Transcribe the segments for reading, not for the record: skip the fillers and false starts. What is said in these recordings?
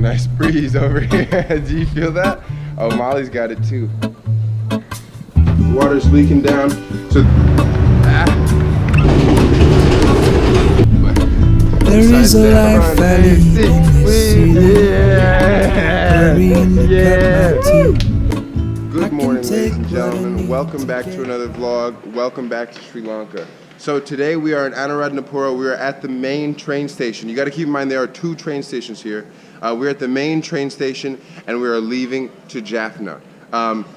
nice breeze over here. Do you feel that? Oh, Molly's got it too. Water's leaking down. So there is a life valley yeah. Good morning, ladies and gentlemen. Welcome back to another vlog. Welcome back to Sri Lanka. So today we are in Anuradhapura. We are at the main train station. You got to keep in mind there are two train stations here. We're at the main train station and we are leaving to Jaffna.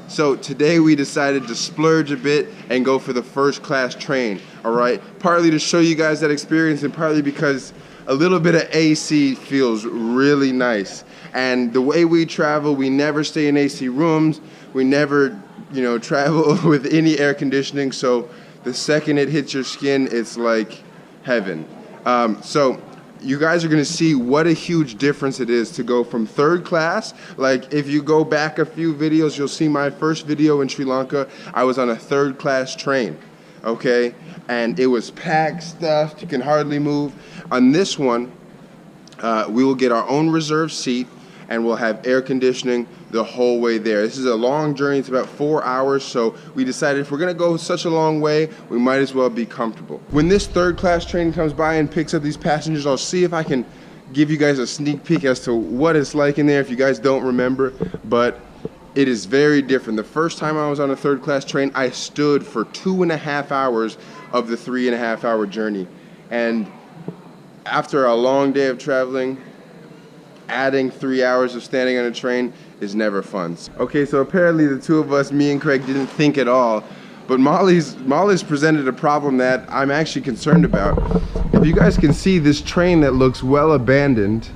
So today we decided to splurge a bit and go for the first class train. All right, partly to show you guys that experience and partly because a little bit of AC feels really nice. And the way we travel, we never stay in AC rooms. We never, travel with any air conditioning. So the second it hits your skin, it's like heaven. So you guys are gonna see what a huge difference it is to go from third class. Like if you go back a few videos, you'll see my first video in Sri Lanka. I was on a third class train, okay? And it was packed, stuffed, you can hardly move. On this one, we will get our own reserved seat and we'll have air conditioning the whole way there. This is a long journey, it's about 4 hours, so we decided if we're gonna go such a long way, we might as well be comfortable. When this third class train comes by and picks up these passengers, I'll see if I can give you guys a sneak peek as to what it's like in there if you guys don't remember, but it is very different. The first time I was on a third class train, I stood for 2.5 hours of the 3.5 hour journey. And after a long day of traveling, adding 3 hours of standing on a train is never fun. Okay, so apparently the two of us, me and Craig, didn't think at all, but Molly's presented a problem that I'm actually concerned about. If you guys can see, this train that looks well abandoned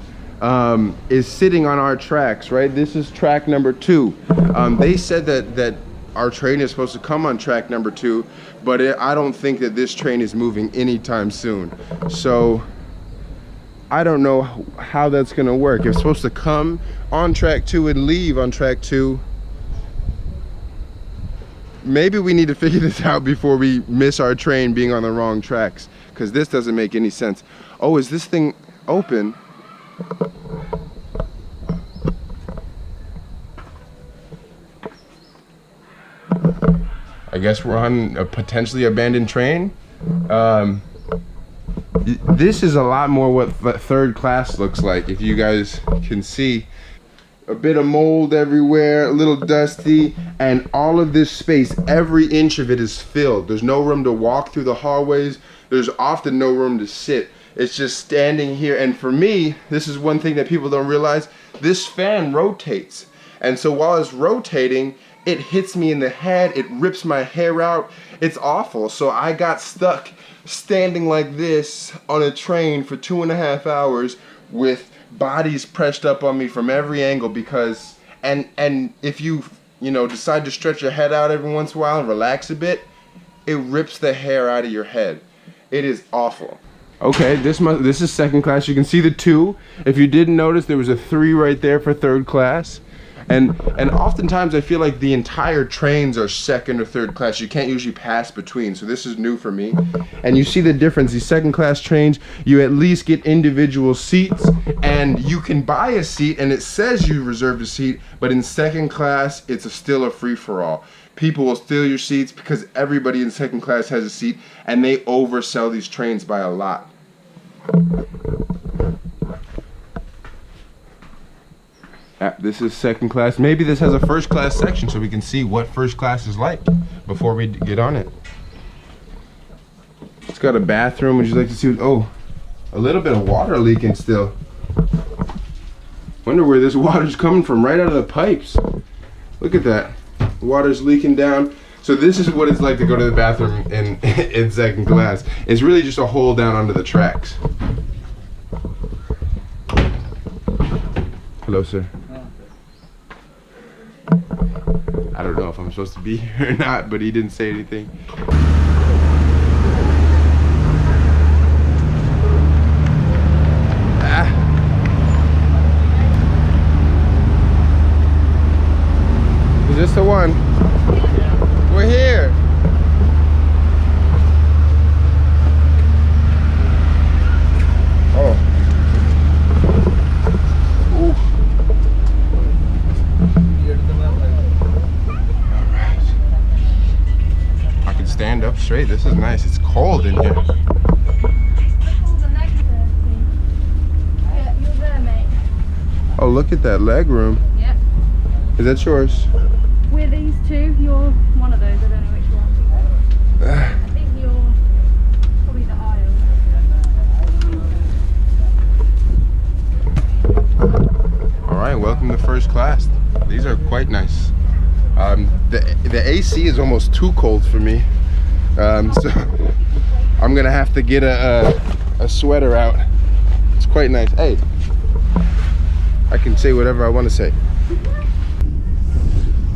is sitting on our tracks, right? This is track number 2. They said that our train is supposed to come on track number 2, but I don't think that this train is moving anytime soon. So I don't know how that's gonna work. It's supposed to come on track 2 and leave on track 2. Maybe we need to figure this out before we miss our train being on the wrong tracks, because this doesn't make any sense. Oh, is this thing open? I guess we're on a potentially abandoned train. This is a lot more what third class looks like, if you guys can see. A bit of mold everywhere, a little dusty, and all of this space, every inch of it is filled. There's no room to walk through the hallways. There's often no room to sit. It's just standing here. And for me, this is one thing that people don't realize, this fan rotates. And so while it's rotating, it hits me in the head, it rips my hair out. It's awful. So I got stuck standing like this on a train for 2.5 hours with bodies pressed up on me from every angle because, and if you decide to stretch your head out every once in a while and relax a bit, it rips the hair out of your head. It is awful. Okay, this is second class. You can see the 2. If you didn't notice, there was a 3 right there for third class. And oftentimes I feel like the entire trains are second or third class. You can't usually pass between, so this is new for me. And you see the difference. These second class trains, you at least get individual seats, and you can buy a seat and it says you reserved a seat, but in second class it's still a free-for-all. People will steal your seats because everybody in second class has a seat, and they oversell these trains by a lot. This is second class. Maybe this has a first class section so we can see what first class is like before we get on it. It's got a bathroom. Would you like to see? Oh, a little bit of water leaking still. Wonder where this water's coming from, right out of the pipes. Look at that. The water's leaking down. So this is what it's like to go to the bathroom in second class. It's really just a hole down under the tracks. Hello, sir. I don't know if I'm supposed to be here or not, but he didn't say anything. Is this the one? We're here. Oh. Ooh. straight. This is nice. It's cold in here. Oh, look at that leg room. Yep. Is that yours? We're these two. You're one of those. I don't know which one. I think you're probably the aisle. All right, welcome to first class. These are quite nice. The AC is almost too cold for me, so I'm gonna have to get a sweater out. It's quite nice. Hey, I can say whatever I want to say.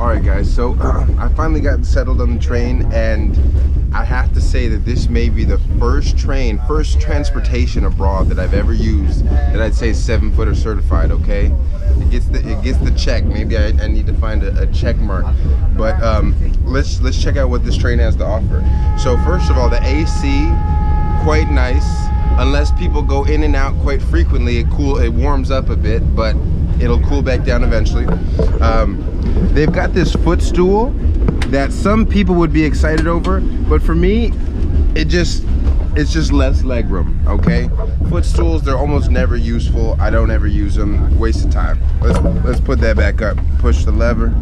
All right, guys. So I finally got settled on the train, and I have to say that this may be the first transportation abroad that I've ever used that I'd say is 7-footer certified. Okay, it gets the check. Maybe I need to find a check mark, but let's check out what this train has to offer. So first of all, the AC, quite nice. Unless people go in and out quite frequently, it warms up a bit, but it'll cool back down eventually. They've got this footstool that some people would be excited over, but for me, it's just less leg room. Okay, footstools, they're almost never useful. I don't ever use them. Waste of time. Let's put that back up. Push the lever.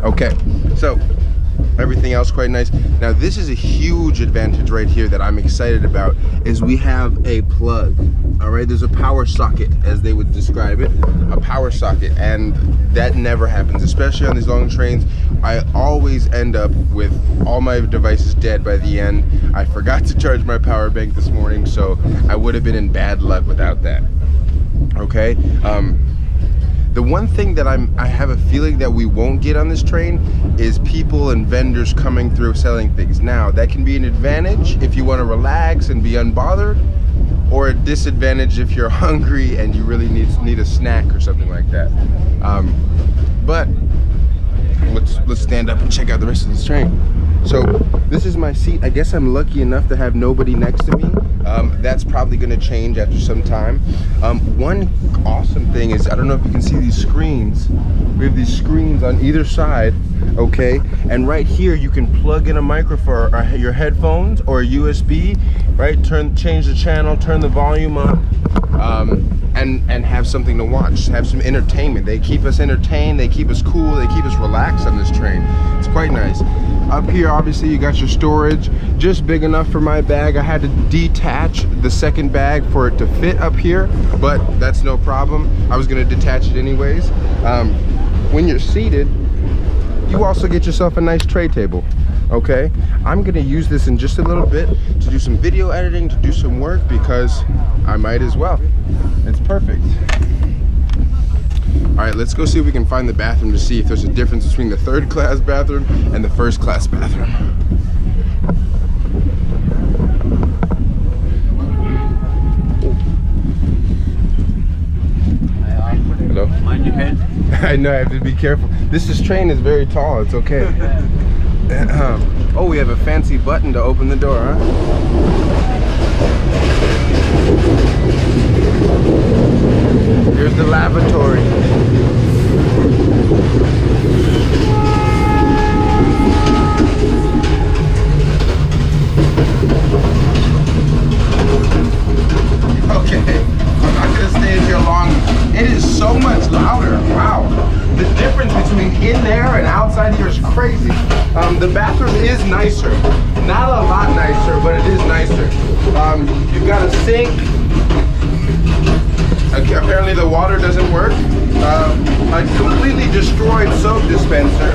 Okay, so everything else quite nice. Now this is a huge advantage right here that I'm excited about, is we have a plug. All right, there's a power socket, as they would describe it, a power socket, and that never happens, especially on these long trains. I always end up with all my devices dead by the end. I forgot to charge my power bank this morning, so I would have been in bad luck without that. Okay, the one thing that I have a feeling that we won't get on this train is people and vendors coming through selling things. Now, that can be an advantage if you want to relax and be unbothered, or a disadvantage if you're hungry and you really need a snack or something like that. But let's stand up and check out the rest of this train. So this is my seat. I guess I'm lucky enough to have nobody next to me. That's probably going to change after some time. One awesome thing is, I don't know if you can see these screens. We have these screens on either side, okay? And right here you can plug in a microphone or your headphones or a USB, right? Change the channel, turn the volume up, and have something to watch, have some entertainment. They keep us entertained, they keep us cool, they keep us relaxed on this train. It's quite nice. Up here, obviously, you got your storage, just big enough for my bag. I had to detach the second bag for it to fit up here, but that's no problem. I was gonna detach it anyways. When you're seated, you also get yourself a nice tray table, okay? I'm gonna use this in just a little bit to do some video editing, to do some work, because I might as well. It's perfect. All right, let's go see if we can find the bathroom to see if there's a difference between the third class bathroom and the first class bathroom. Hello? Mind your head. I know, I have to be careful. This train is very tall, it's okay. Oh, we have a fancy button to open the door, huh? Here's the lavatory. Okay, I'm not gonna stay in here long. It is so much louder. Wow. The difference between in there and outside here is crazy. The bathroom is nicer. Not a lot nicer, but it is nicer. You've got a sink. Apparently the water doesn't work. A completely destroyed soap dispenser.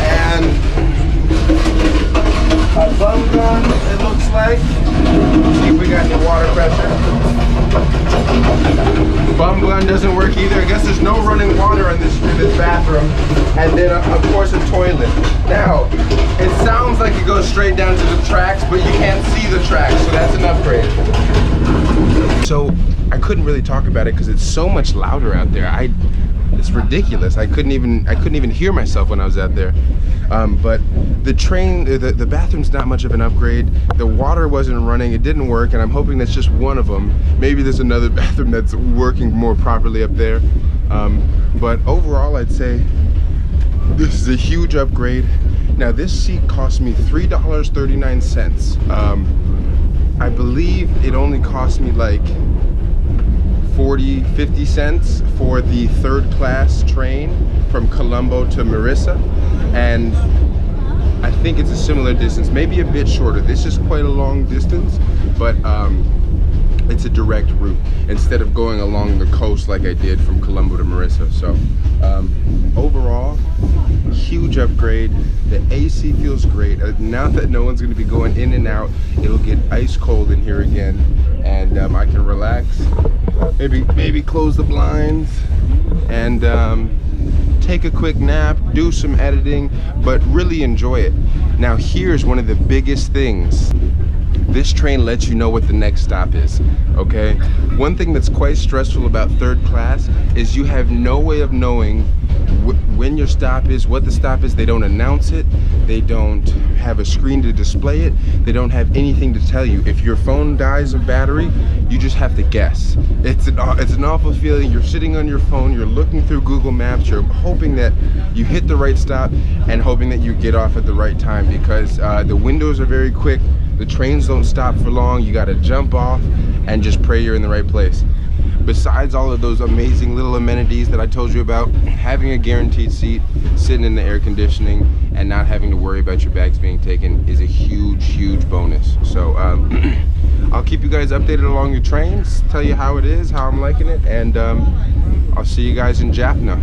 And a bum gun, it looks like. See if we got any water pressure. Bum gun doesn't work either. I guess there's no running water in this bathroom. And then of course a toilet. Now, it sounds like it goes straight down to the tracks, but you can't see the tracks, so that's an upgrade. So I couldn't really talk about it because it's so much louder out there. It's ridiculous. I couldn't even hear myself when I was out there. But the train, the bathroom's not much of an upgrade. The water wasn't running, it didn't work, and I'm hoping that's just one of them. Maybe there's another bathroom that's working more properly up there. But overall, I'd say this is a huge upgrade. Now this seat cost me $3.39. I believe it only cost me like 50 cents for the third class train from Colombo to Marissa, and I think it's a similar distance, maybe a bit shorter. This is quite a long distance, but it's a direct route instead of going along the coast like I did from Colombo to Marissa. So overall, huge upgrade. The AC feels great. Now that no one's going to be going in and out, it'll get ice cold in here again, and I can relax, maybe close the blinds and take a quick nap, do some editing, but really enjoy it. Now here's one of the biggest things. This train lets you know what the next stop is, okay? One thing that's quite stressful about third class is you have no way of knowing when your stop is, what the stop is. They don't announce it. They don't have a screen to display it. They don't have anything to tell you. If your phone dies of battery, you just have to guess. It's an awful feeling. You're sitting on your phone, you're looking through Google Maps, you're hoping that you hit the right stop and hoping that you get off at the right time, because the windows are very quick. The trains don't stop for long. You gotta jump off and just pray you're in the right place. Besides all of those amazing little amenities that I told you about, having a guaranteed seat, sitting in the air conditioning, and not having to worry about your bags being taken is a huge, huge bonus. So I'll keep you guys updated along the trains, tell you how it is, how I'm liking it, and I'll see you guys in Jaffna.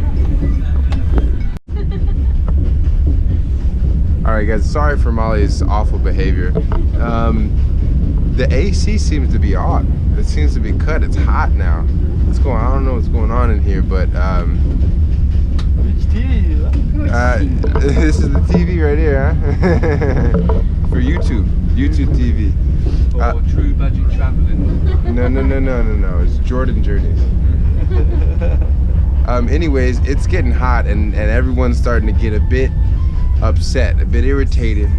Alright guys, sorry for Molly's awful behavior. The AC seems to be odd. It seems to be cut. It's hot now. What's going on? I don't know what's going on in here, but this is the TV right here, huh? For YouTube TV. For true budget traveling. No. It's Jordan Journeys. Anyways, it's getting hot, and everyone's starting to get a bit upset, a bit irritated,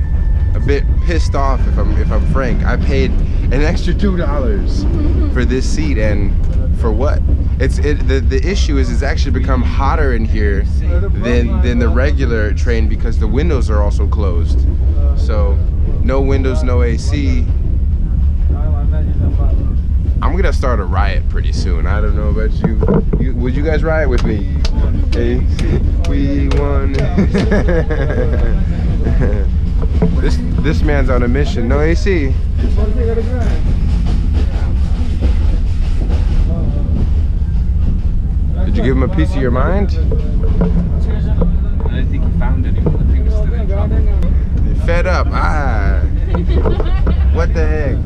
a bit pissed off, if I'm frank. I paid an extra $2 for this seat, and for what? The issue is it's actually become hotter in here than the regular train because the windows are also closed. So no windows, no AC. I'm gonna start a riot pretty soon. I don't know about you. Would you guys riot with me? Hey, we won. This man's on a mission. No AC. Did you give him a piece of your mind? I don't think he found anyone. I think we're still in trouble. You're fed up. Ah. What the heck?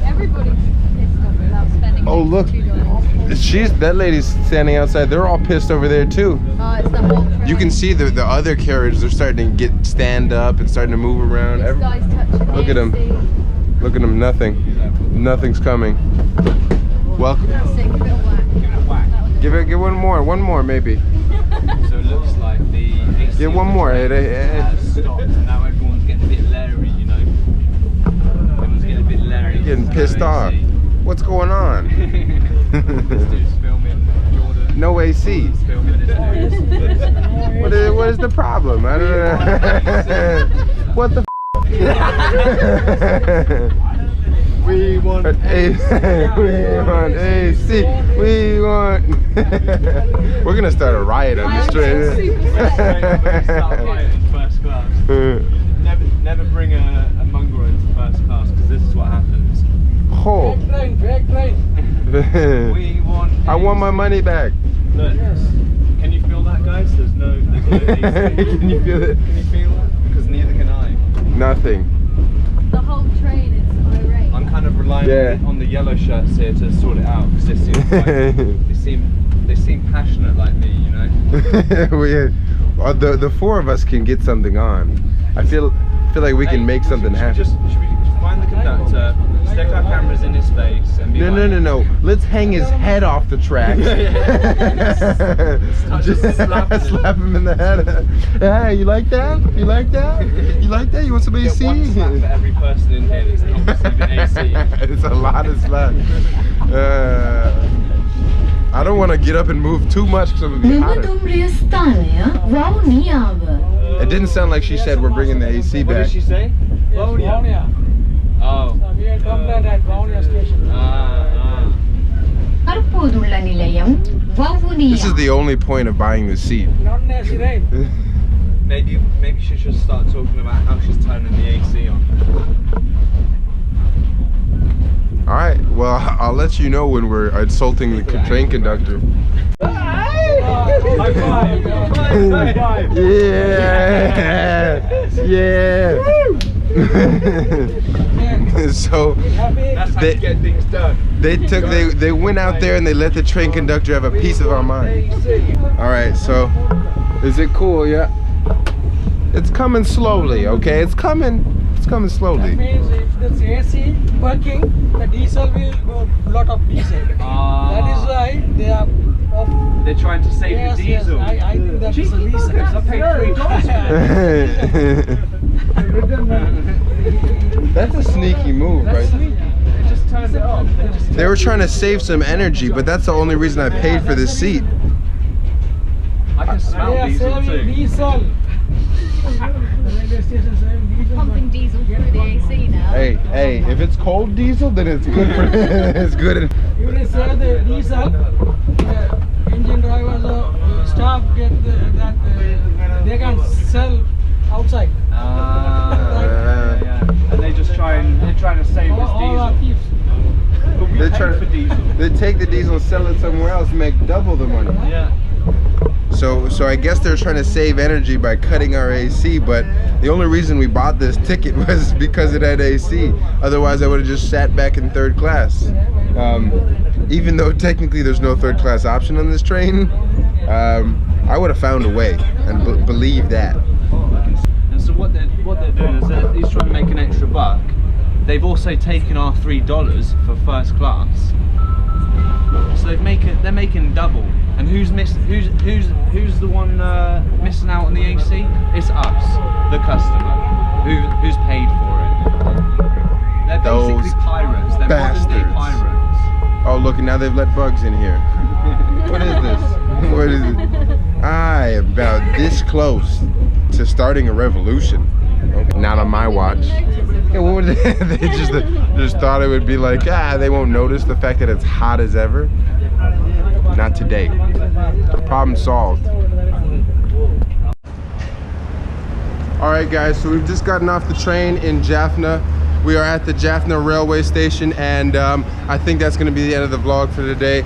Everybody's pissed off without spending. Oh look, that lady's standing outside. They're all pissed over there too. Oh, it's the whole train. You can see the other carriages are starting to stand up and starting to move around. This guy's touching Look at him. Look at him. Nothing's coming. Welcome. Give one more maybe. So it looks like the AC Get one more. has stopped, and now everyone's getting a bit leery, you know. Everyone's getting a bit leery. Getting pissed off. What's going on? This dude's filming Jordan. No AC. He's filming this dude. What is the problem? I don't know. What the We want AC. We want AC. We want. We're gonna start a riot on this train. First class. Never bring a mongrel into first class, because this is what happens. Oh. We want. I want my money back. Look, can you feel that, guys? There's no AC. Can you feel it? Can you feel that? Because neither can I. Nothing. The whole train is irate. I'm kind of relying on the yellow shirts here to sort it out, because they seem passionate like me, you know. The four of us can get something on. I feel like we can make something happen. Should we find the conductor, stick our cameras in his face, and be No. Let's hang his head off the tracks. Just slap him in the head. Hey, you like that? You like that? You like that? You want some AC? One slap for every person in here that's not receiving AC. It's a lot of slap. I don't want to get up and move too much because I'm gonna be hotter. It didn't sound like she said we're bringing the AC What back. did she say? Vaunia. Oh. So we had complaint at Vaunia station. This is the only point of buying the seat. Not AC, right? Maybe she should start talking about how she's turning the AC on. All right, well, I'll let you know when we're insulting the train conductor. High five! High five! Yeah! Yeah! So That's how you get things done. they went out there and they let the train conductor have a piece of our mind. All right, so is it cool? Yeah. It's coming slowly, okay? It's coming slowly. That means if this AC working, the diesel will go lot of diesel. That is why they are off. They're trying to save the diesel. Yes, I think that's the reason. I paid $3. That's a sneaky move, right? They just turned it off. They were trying to save some energy, but that's the only reason I paid for this seat. I can They smell are diesel saving too. diesel. The railway station saving diesel. Pumping diesel through the AC now. Hey, if it's cold diesel, then it's good for it's good. If they save the diesel, the engine drivers or staff get that they can sell outside. Yeah. And they're trying to save this All our diesel. thieves. But we They're pay trying for diesel. They take the diesel and sell it somewhere else, make double the money. Yeah. So I guess they're trying to save energy by cutting our AC, but the only reason we bought this ticket was because it had AC. Otherwise, I would have just sat back in third class. Even though technically there's no third class option on this train, I would have found a way, and believe that. And so what they're doing is that he's trying to make an extra buck. They've also taken our $3 for first class. So they're making double. And who's the one missing out on the AC? It's us, the customer, who's paid for it. They're basically Those pirates. They're modern day bastards. pirates. Oh look, and now they've let bugs in here. What is this? What is it? I am about this close to starting a revolution. Okay, not on my watch. Yeah, what would they just thought it would be like, they won't notice the fact that it's hot as ever. Not today. Problem solved. All right, guys, so we've just gotten off the train in Jaffna. We are at the Jaffna railway station, and I think that's going to be the end of the vlog for today.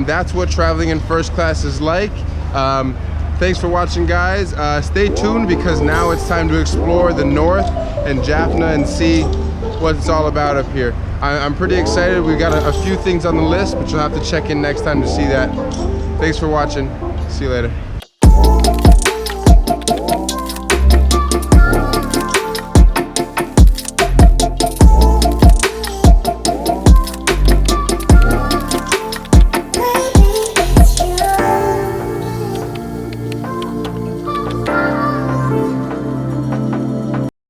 That's what traveling in first class is like. Thanks for watching, guys. Stay tuned because now it's time to explore the north and Jaffna and see what it's all about up here. I'm pretty excited. We've got a few things on the list, but you'll have to check in next time to see that. Thanks for watching. See you later.